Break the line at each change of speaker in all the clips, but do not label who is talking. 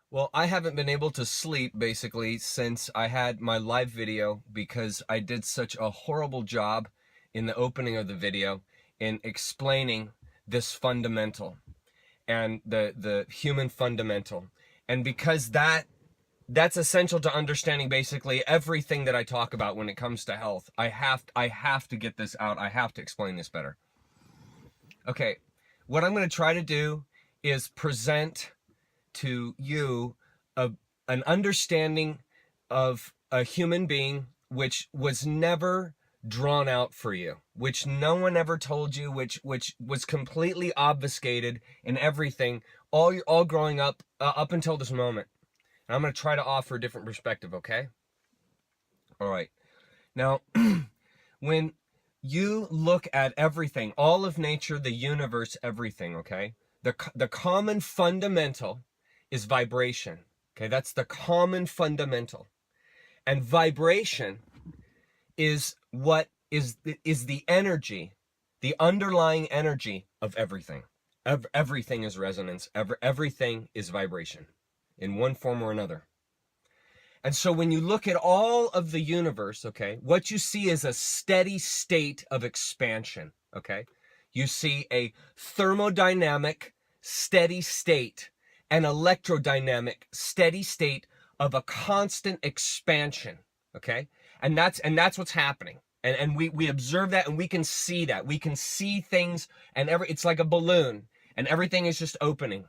Well, I haven't been able to sleep basically since I had my live video because I did such a horrible job in the opening of the video in explaining this fundamental and the human fundamental. And because that's essential to understanding basically everything that I talk about when it comes to health. I have to get this out. I have to explain this better. Okay. What I'm going to try to do is present to you a, an understanding of a human being which was never drawn out for you, which no one ever told you, which was completely obfuscated in everything, all growing up up until this moment. And I'm going to try to offer a different perspective, okay? All right. Now, when you look at everything, all of nature, the universe, everything, okay? The common fundamental is vibration. Okay, that's the common fundamental. And vibration is what is the energy, the underlying energy of everything. Everything is resonance. Everything is vibration in one form or another. And so when you look at all of the universe, okay, what you see is a steady state of expansion, okay? You see a thermodynamic steady state, an electrodynamic steady state of a constant expansion, okay? And that's what's happening. And we observe that and we can see that. We can see things and it's like a balloon and everything is just opening,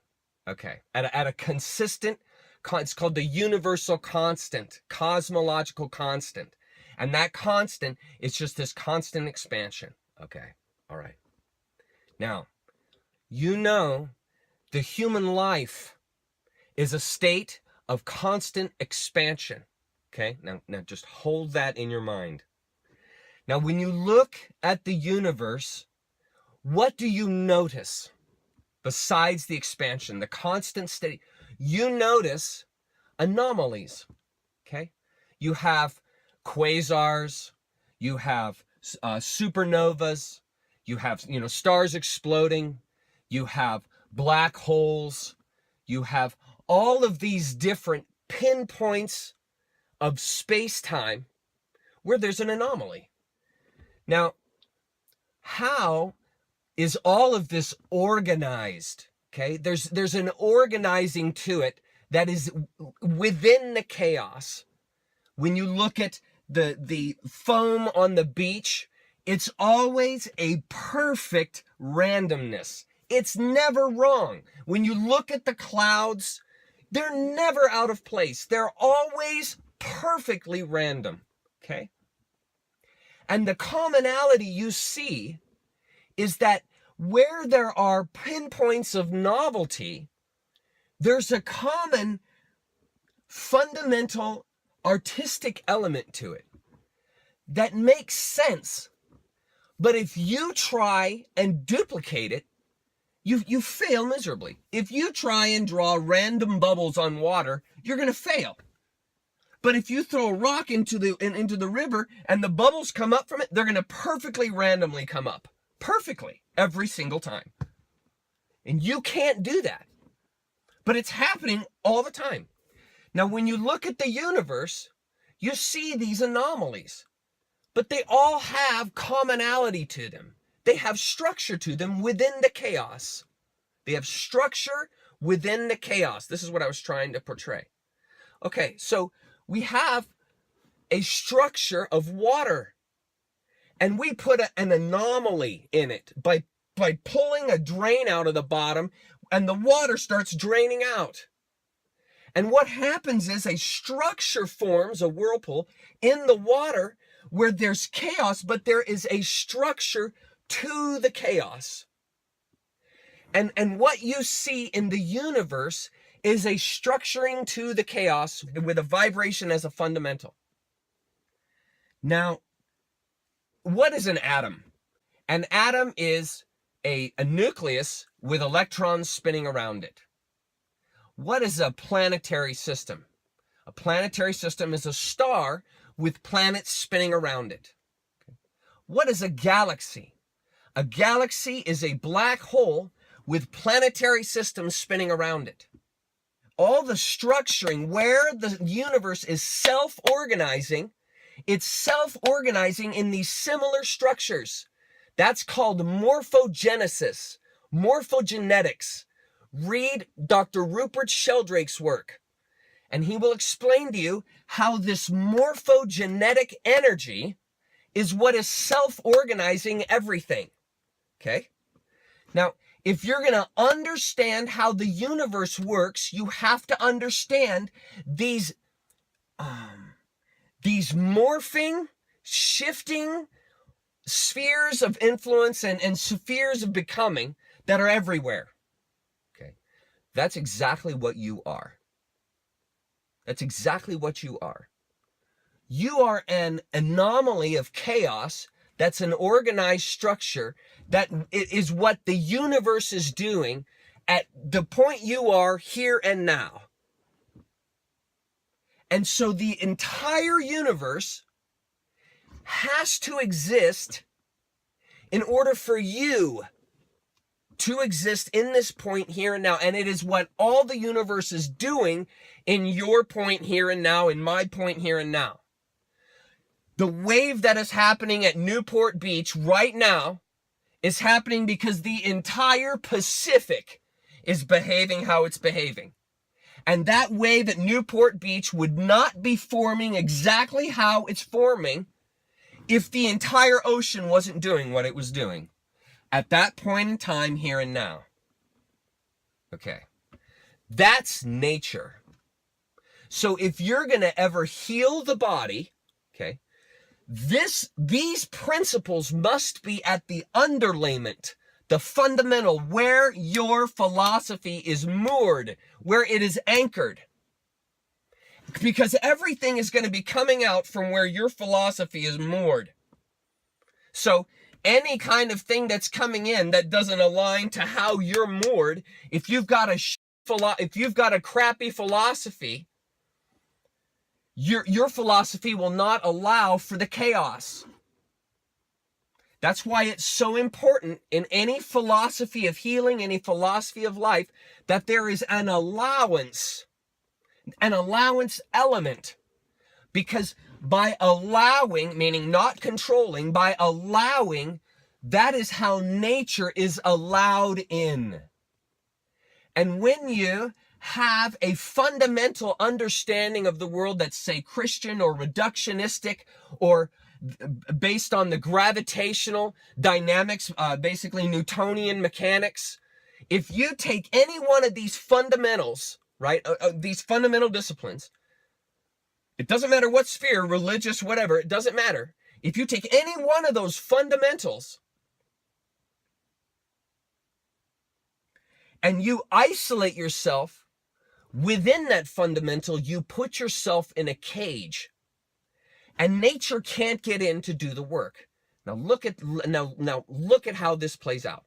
okay? At a consistent, it's called the universal constant, cosmological constant. And that constant is just this constant expansion. Okay, all right. Now, you know the human life is a state of constant expansion. Okay, now just hold that in your mind. Now, when you look at the universe, what do you notice besides the expansion, the constant steady? You notice anomalies, okay? You have quasars, you have supernovas, you have, stars exploding, you have black holes, you have all of these different pinpoints of space-time where there's an anomaly. Now, how is all of this organized? Okay, there's an organizing to it that is within the chaos. When you look at the foam on the beach, it's always a perfect randomness. It's never wrong. When you look at the clouds, they're never out of place. They're always perfectly random, okay? And the commonality you see is that where there are pinpoints of novelty, there's a common fundamental artistic element to it that makes sense. But if you try and duplicate it, you fail miserably. If you try and draw random bubbles on water, you're going to fail. But if you throw a rock into the river and the bubbles come up from it, they're going to perfectly randomly come up. Perfectly. Every single time. And you can't do that. But it's happening all the time. Now, when you look at the universe, you see these anomalies. But they all have commonality to them. They have structure to them within the chaos. They have structure within the chaos. This is what I was trying to portray. Okay, so we have a structure of water. And we put an anomaly in it by pulling a drain out of the bottom, and the water starts draining out. And what happens is a structure forms, a whirlpool, in the water where there's chaos, but there is a structure to the chaos. And what you see in the universe is a structuring to the chaos with a vibration as a fundamental. Now, what is an atom? An atom is a nucleus with electrons spinning around it. What is a planetary system? A planetary system is a star with planets spinning around it. What is a galaxy? A galaxy is a black hole with planetary systems spinning around it. all the structuring, where the universe is self-organizing, it's self-organizing in these similar structures. That's called morphogenesis, morphogenetics. Read Dr. Rupert Sheldrake's work, and he will explain to you how this morphogenetic energy is what is self-organizing everything. Okay? Now, if you're going to understand how the universe works, you have to understand these morphing, shifting spheres of influence and spheres of becoming that are everywhere. Okay? That's exactly what you are. That's exactly what you are. You are an anomaly of chaos that's an organized structure that is what the universe is doing at the point you are here and now. And so the entire universe has to exist in order for you to exist in this point here and now. And it is what all the universe is doing in your point here and now, in my point here and now. The wave that is happening at Newport Beach right now is happening because the entire Pacific is behaving how it's behaving. And that wave at Newport Beach would not be forming exactly how it's forming if the entire ocean wasn't doing what it was doing at that point in time, here and now. Okay. That's nature. So if you're going to ever heal the body, okay, these principles must be at the underlayment, the fundamental, where your philosophy is moored, where it is anchored. Because everything is going to be coming out from where your philosophy is moored. So any kind of thing that's coming in that doesn't align to how you're moored, if you've got a crappy philosophy, your philosophy will not allow for the chaos. That's why it's so important in any philosophy of healing, any philosophy of life, that there is an allowance element. Because by allowing, meaning not controlling, by allowing, that is how nature is allowed in. And when you have a fundamental understanding of the world that's, say, Christian or reductionistic or based on the gravitational dynamics, basically Newtonian mechanics, if you take any one of these fundamentals, right, these fundamental disciplines, it doesn't matter what sphere, religious, whatever, it doesn't matter. If you take any one of those fundamentals and you isolate yourself within that fundamental, you put yourself in a cage. And nature can't get in to do the work. Now look at how this plays out.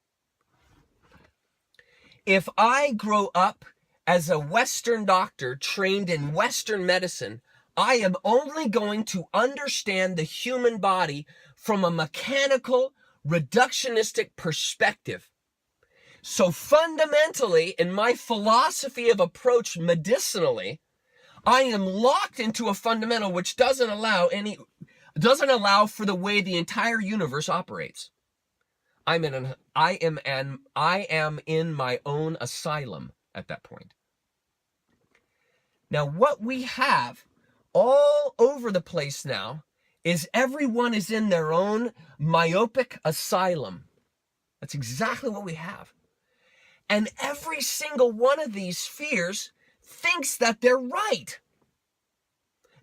If I grow up as a Western doctor trained in Western medicine, I am only going to understand the human body from a mechanical, reductionistic perspective. So fundamentally, in my philosophy of approach medicinally, I am locked into a fundamental which doesn't allow for the way the entire universe operates. I am in my own asylum at that point. Now, what we have all over the place now is everyone is in their own myopic asylum. That's exactly what we have. And every single one of these spheres thinks that they're right.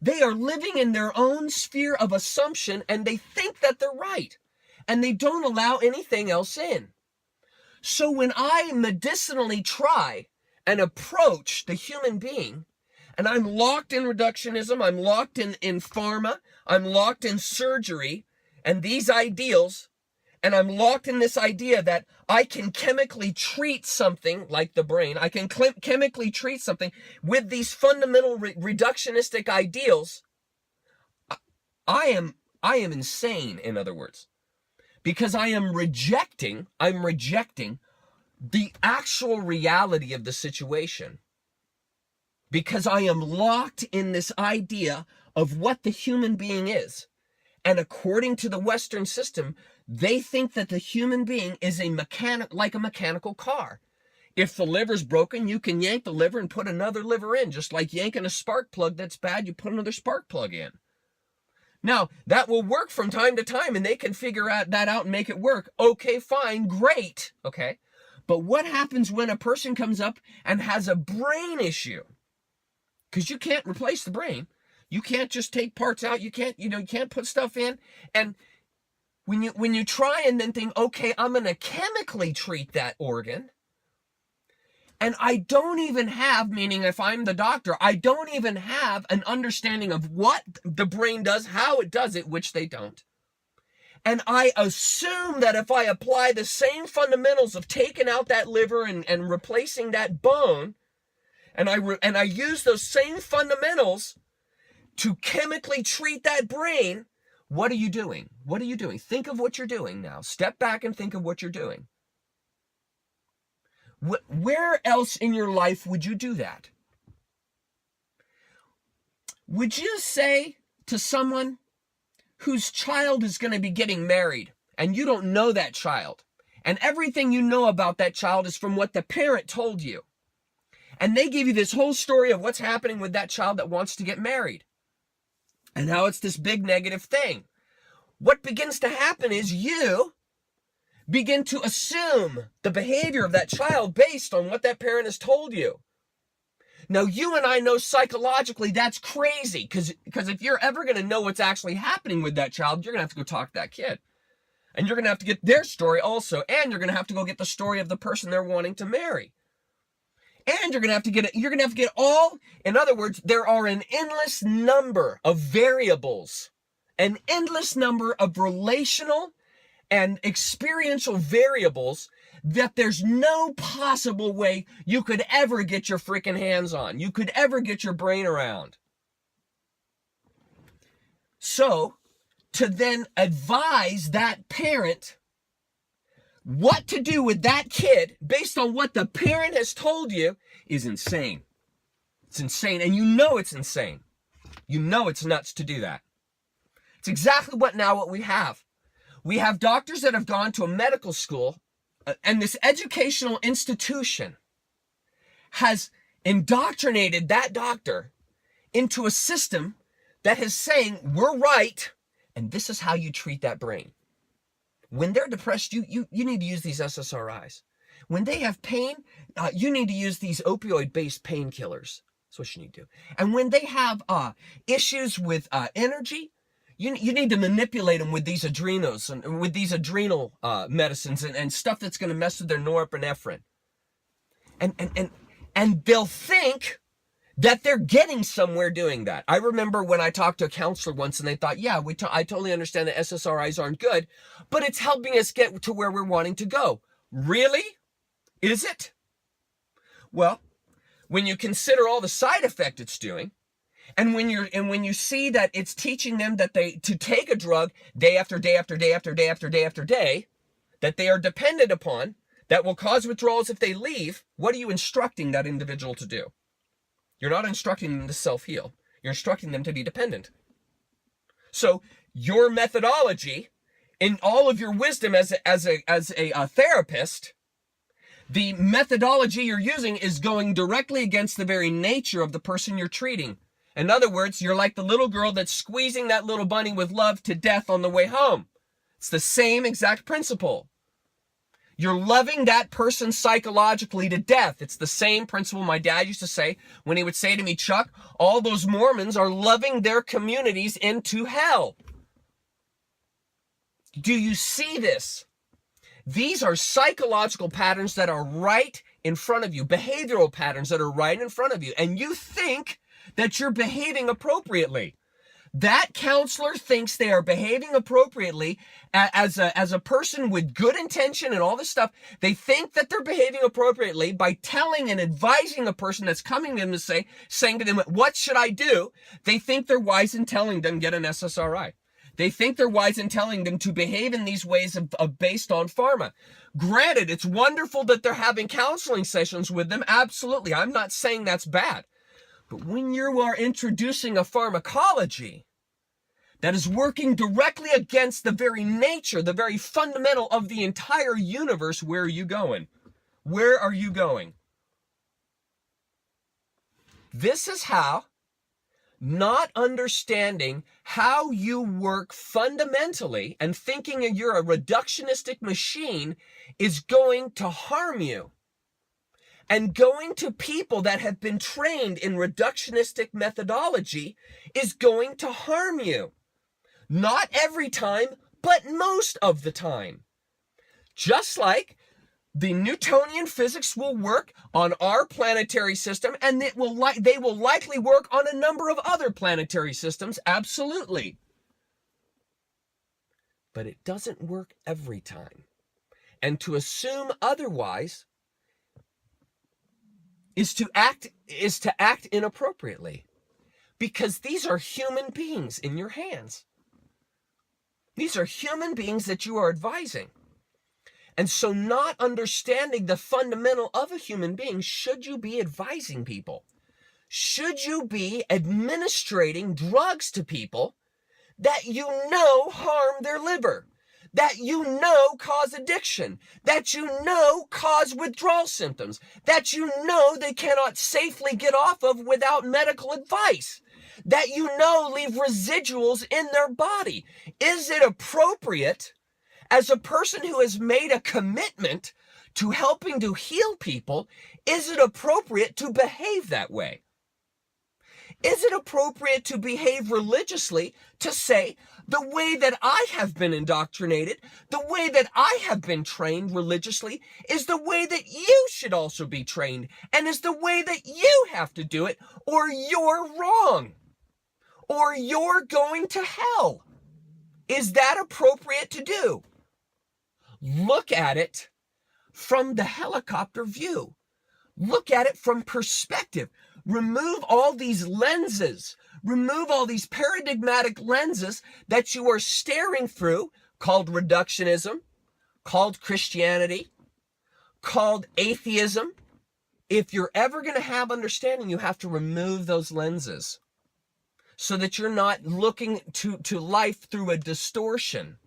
They are living in their own sphere of assumption and they think that they're right. And they don't allow anything else in. So when I medicinally try and approach the human being, and I'm locked in reductionism, I'm locked in pharma, I'm locked in surgery, and these ideals, and I'm locked in this idea that I can chemically treat something like the brain. I can chemically treat something with these fundamental reductionistic ideals. I am insane, in other words, because I'm rejecting the actual reality of the situation. because I am locked in this idea of what the human being is. And according to the Western system, they think that the human being is like a mechanical car. If the liver's broken, you can yank the liver and put another liver in. Just like yanking a spark plug that's bad, you put another spark plug in. Now, that will work from time to time, and they can figure that out and make it work. Okay, fine, great. Okay. But what happens when a person comes up and has a brain issue? Because you can't replace the brain. You can't just take parts out. You can't put stuff in. And when you try and then think, okay, I'm going to chemically treat that organ, and I don't even have, meaning if I'm the doctor, I don't even have an understanding of what the brain does, how it does it, which they don't. And I assume that if I apply the same fundamentals of taking out that liver and replacing that bone, and I use those same fundamentals to chemically treat that brain, what are you doing? What are you doing? Think of what you're doing now. Step back and think of what you're doing. Where else in your life would you do that? Would you say to someone whose child is going to be getting married and you don't know that child, and everything you know about that child is from what the parent told you, and they give you this whole story of what's happening with that child that wants to get married and how it's this big negative thing? What begins to happen is you begin to assume the behavior of that child based on what that parent has told you. Now, you and I know psychologically that's crazy, because if you're ever going to know what's actually happening with that child, you're going to have to go talk to that kid. And you're going to have to get their story also, and you're going to have to go get the story of the person they're wanting to marry. And you're going to have to get all, in other words, there are an endless number of variables, an endless number of relational and experiential variables that there's no possible way you could ever get your freaking hands on. You could ever get your brain around. So, to then advise that parent what to do with that kid based on what the parent has told you is insane. It's insane, and you know it's insane. You know it's nuts to do that. It's exactly what we have. We have doctors that have gone to a medical school, and this educational institution has indoctrinated that doctor into a system that is saying, we're right, and this is how you treat that brain. When they're depressed, you need to use these SSRIs. When they have pain, you need to use these opioid-based painkillers. That's what you need to do. And when they have issues with energy, you need to manipulate them with these adrenals and with these adrenal medicines and stuff that's going to mess with their norepinephrine. And they'll think that they're getting somewhere doing that. I remember when I talked to a counselor once, and they thought, yeah, I totally understand that SSRIs aren't good, but it's helping us get to where we're wanting to go. Really? Is it? Well, when you consider all the side effect it's doing, and when you see that it's teaching them that to take a drug day after day after day after day after day after day, that they are dependent upon, that will cause withdrawals if they leave, what are you instructing that individual to do? You're not instructing them to self-heal. You're instructing them to be dependent. So your methodology, in all of your wisdom as a therapist, the methodology you're using is going directly against the very nature of the person you're treating. In other words, you're like the little girl that's squeezing that little bunny with love to death on the way home. It's the same exact principle. You're loving that person psychologically to death. It's the same principle my dad used to say when he would say to me, Chuck, all those Mormons are loving their communities into hell. Do you see this? These are psychological patterns that are right in front of you, behavioral patterns that are right in front of you, and you think that you're behaving appropriately. That counselor thinks they are behaving appropriately as a person with good intention and all this stuff. They think that they're behaving appropriately by telling and advising a person that's coming to them to saying to them, what should I do? They think they're wise in telling them get an SSRI. They think they're wise in telling them to behave in these ways of based on pharma. Granted, it's wonderful that they're having counseling sessions with them. Absolutely. I'm not saying that's bad. But when you are introducing a pharmacology that is working directly against the very nature, the very fundamental of the entire universe, where are you going? Where are you going? This is how not understanding how you work fundamentally and thinking you're a reductionistic machine is going to harm you. And going to people that have been trained in reductionistic methodology is going to harm you. Not every time, but most of the time. Just like the Newtonian physics will work on our planetary system, and they will likely work on a number of other planetary systems, absolutely. But it doesn't work every time. And to assume otherwise is to act inappropriately, because these are human beings in your hands. These are human beings that you are advising. And so not understanding the fundamental of a human being, should you be advising people? Should you be administrating drugs to people that you know harm their liver, that you know cause addiction, that you know cause withdrawal symptoms, that you know they cannot safely get off of without medical advice, that you know leave residuals in their body? Is it appropriate, as a person who has made a commitment to helping to heal people, is it appropriate to behave that way? Is it appropriate to behave religiously, to say, the way that I have been indoctrinated, the way that I have been trained religiously, is the way that you should also be trained, and is the way that you have to do it, or you're wrong, or you're going to hell? Is that appropriate to do? Look at it from the helicopter view. Look at it from perspective. Remove all these lenses. Remove all these paradigmatic lenses that you are staring through, called reductionism, called Christianity, called atheism. If you're ever going to have understanding, you have to remove those lenses so that you're not looking to life through a distortion.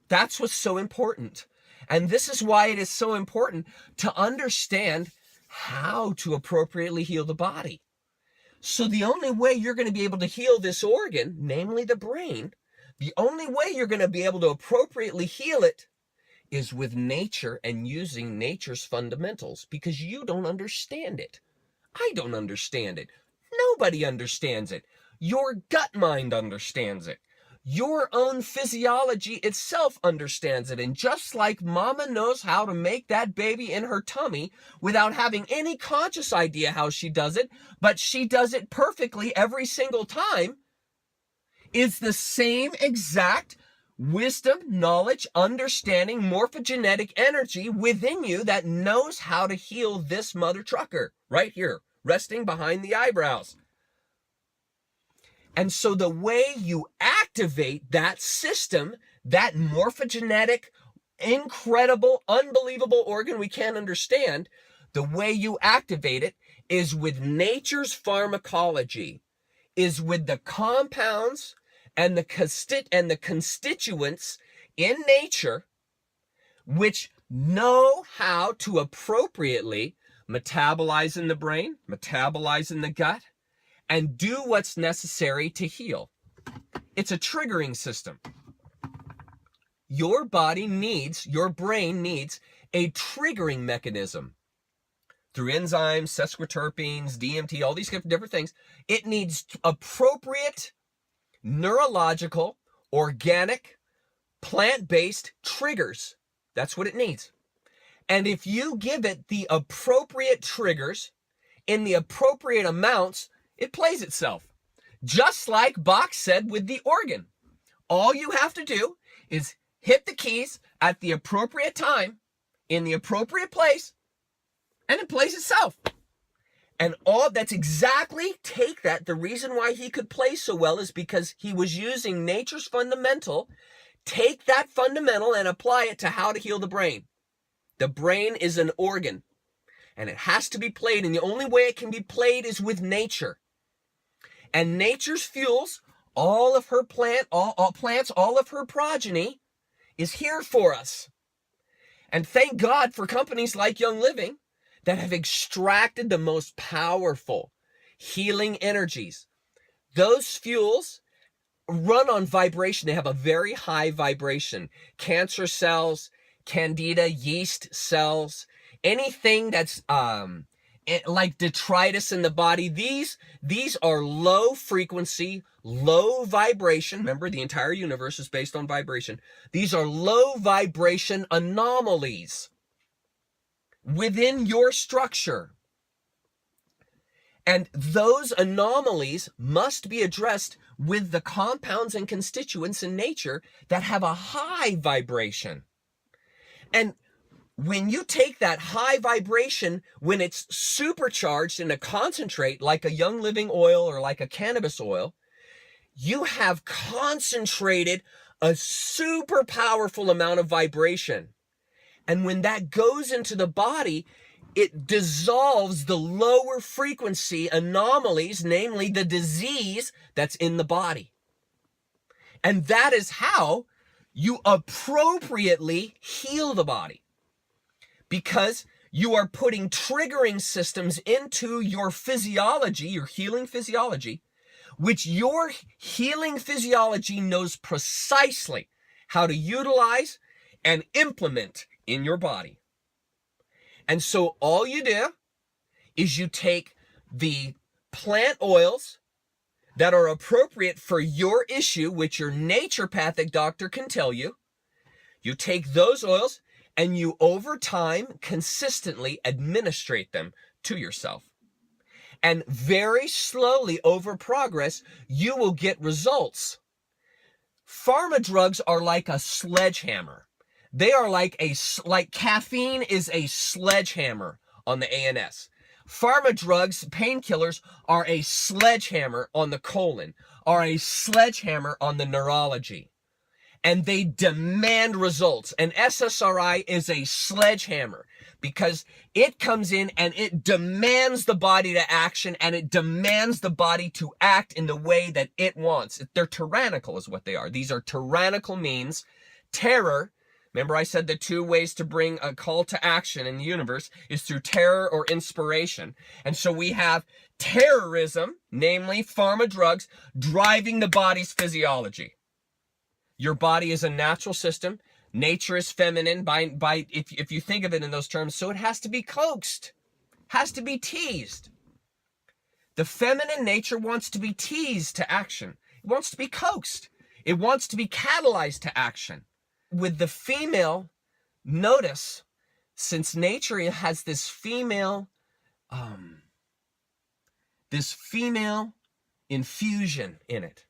That's what's so important. And this is why it is so important to understand how to appropriately heal the body. So the only way you're going to be able to heal this organ, namely the brain, the only way you're going to be able to appropriately heal it is with nature and using nature's fundamentals, because you don't understand it. I don't understand it. Nobody understands it. Your gut mind understands it. Your own physiology itself understands it. And just like mama knows how to make that baby in her tummy without having any conscious idea how she does it, but she does it perfectly every single time, it's the same exact wisdom, knowledge, understanding, morphogenetic energy within you that knows how to heal this mother trucker right here, resting behind the eyebrows. And so the way you activate that system, that morphogenetic, incredible, unbelievable organ we can't understand, the way you activate it is with nature's pharmacology, is with the compounds and the constituents in nature, which know how to appropriately metabolize in the brain, metabolize in the gut, and do what's necessary to heal. It's a triggering system. Your body needs, your brain needs a triggering mechanism through enzymes, sesquiterpenes, DMT, all these different things. It needs appropriate neurological, organic, plant-based triggers. That's what it needs. And if you give it the appropriate triggers in the appropriate amounts, it plays itself. Just like Bach said with the organ. All you have to do is hit the keys at the appropriate time, in the appropriate place, and it plays itself. And all that's exactly, take that, the reason why he could play so well is because he was using nature's fundamental. Take that fundamental and apply it to how to heal the brain. The brain is an organ. And it has to be played, and the only way it can be played is with nature. And nature's fuels, all of her plants, all of her progeny, is here for us. And thank God for companies like Young Living that have extracted the most powerful healing energies. Those fuels run on vibration. They have a very high vibration. Cancer cells, candida, yeast cells, anything that's like detritus in the body, these are low frequency, low vibration. Remember, the entire universe is based on vibration. These are low vibration anomalies within your structure. And those anomalies must be addressed with the compounds and constituents in nature that have a high vibration. And when you take that high vibration, when it's supercharged in a concentrate like a Young Living oil or like a cannabis oil, you have concentrated a super powerful amount of vibration. And when that goes into the body, it dissolves the lower frequency anomalies, namely the disease that's in the body. And that is how you appropriately heal the body. Because you are putting triggering systems into your physiology, your healing physiology, which your healing physiology knows precisely how to utilize and implement in your body. And so all you do is you take the plant oils that are appropriate for your issue, which your naturopathic doctor can tell you. You take those oils and you, over time, consistently administrate them to yourself. And very slowly, over progress, you will get results. Pharma drugs are like a sledgehammer. They are like caffeine is a sledgehammer on the ANS. Pharma drugs, painkillers, are a sledgehammer on the colon, are a sledgehammer on the neurology. And they demand results. And SSRI is a sledgehammer because it comes in and it demands the body to action, and it demands the body to act in the way that it wants. They're tyrannical is what they are. These are tyrannical means. Terror. Remember I said the two ways to bring a call to action in the universe is through terror or inspiration. And so we have terrorism, namely pharma drugs, driving the body's physiology. Your body is a natural system. Nature is feminine if you think of it in those terms. So it has to be coaxed, has to be teased. The feminine nature wants to be teased to action. It wants to be coaxed. It wants to be catalyzed to action. With the female, notice, since nature has this female infusion in it.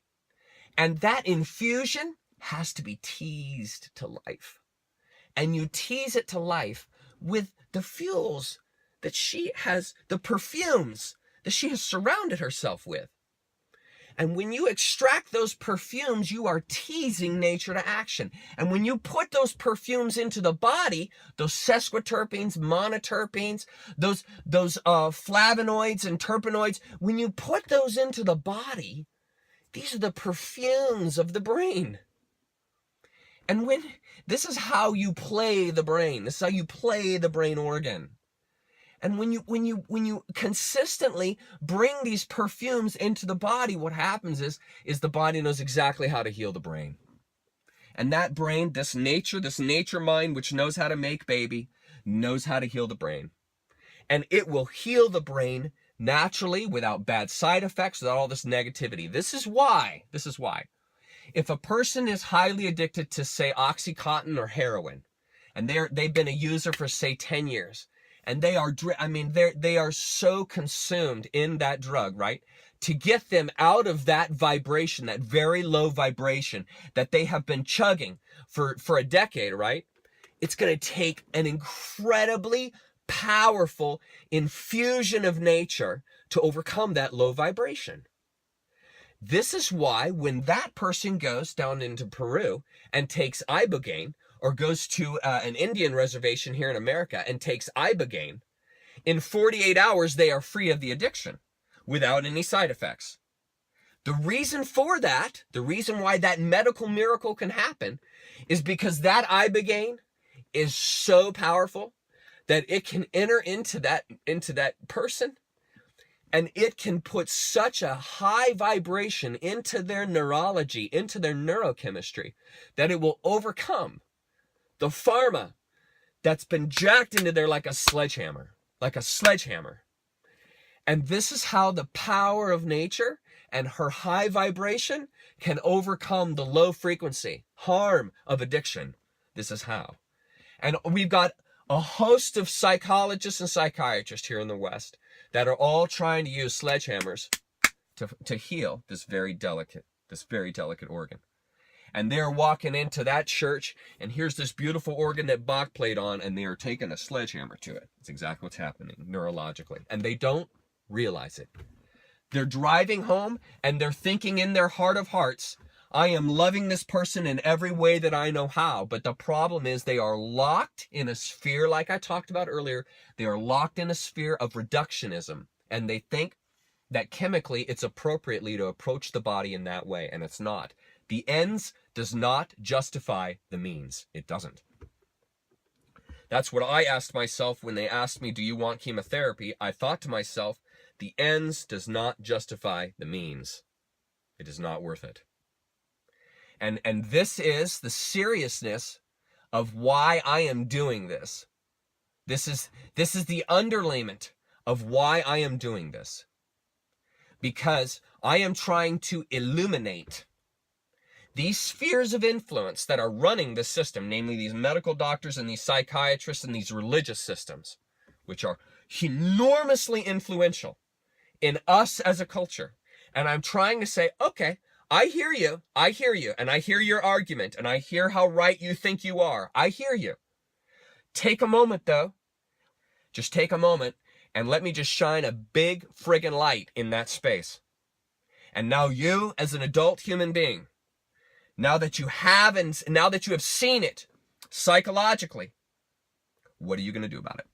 And that infusion has to be teased to life. And you tease it to life with the fuels that she has, the perfumes that she has surrounded herself with. And when you extract those perfumes, you are teasing nature to action. And when you put those perfumes into the body, those sesquiterpenes, monoterpenes, those flavonoids and terpenoids, when you put those into the body, these are the perfumes of the brain. And this is how you play the brain. This is how you play the brain organ. And when you consistently bring these perfumes into the body, what happens is the body knows exactly how to heal the brain. And that brain, this nature mind, which knows how to make baby, knows how to heal the brain. And it will heal the brain naturally, without bad side effects, without all this negativity. This is why. If a person is highly addicted to, say, Oxycontin or heroin, and they've been a user for, say, 10 years, and they are so consumed in that drug, right? To get them out of that vibration, that very low vibration that they have been chugging for a decade, right? It's going to take an incredibly powerful infusion of nature to overcome that low vibration. This is why when that person goes down into Peru and takes ibogaine, or goes to an Indian reservation here in America and takes ibogaine, in 48 hours, they are free of the addiction without any side effects. The reason for that, the reason why that medical miracle can happen, is because that ibogaine is so powerful that it can enter into that person, and it can put such a high vibration into their neurology, into their neurochemistry, that it will overcome the pharma that's been jacked into there like a sledgehammer, And this is how the power of nature and her high vibration can overcome the low frequency harm of addiction. This is how. And we've got a host of psychologists and psychiatrists here in the West that are all trying to use sledgehammers to heal this very delicate organ. And they're walking into that church, and here's this beautiful organ that Bach played on, and they are taking a sledgehammer to it. It's exactly what's happening neurologically. And they don't realize it. They're driving home, and they're thinking in their heart of hearts, I am loving this person in every way that I know how. But the problem is they are locked in a sphere, like I talked about earlier. They are locked in a sphere of reductionism. And they think that chemically it's appropriately to approach the body in that way. And it's not. The ends does not justify the means. It doesn't. That's what I asked myself when they asked me, do you want chemotherapy? I thought to myself, the ends does not justify the means. It is not worth it. And this is the seriousness of why I am doing this. This is the underlayment of why I am doing this. Because I am trying to illuminate these spheres of influence that are running this system, namely these medical doctors and these psychiatrists and these religious systems, which are enormously influential in us as a culture. And I'm trying to say, okay, I hear you, and I hear your argument, and I hear how right you think you are. I hear you. Take a moment, though. Just take a moment, and let me just shine a big friggin' light in that space. And now you, as an adult human being, now that you have seen it psychologically, what are you going to do about it?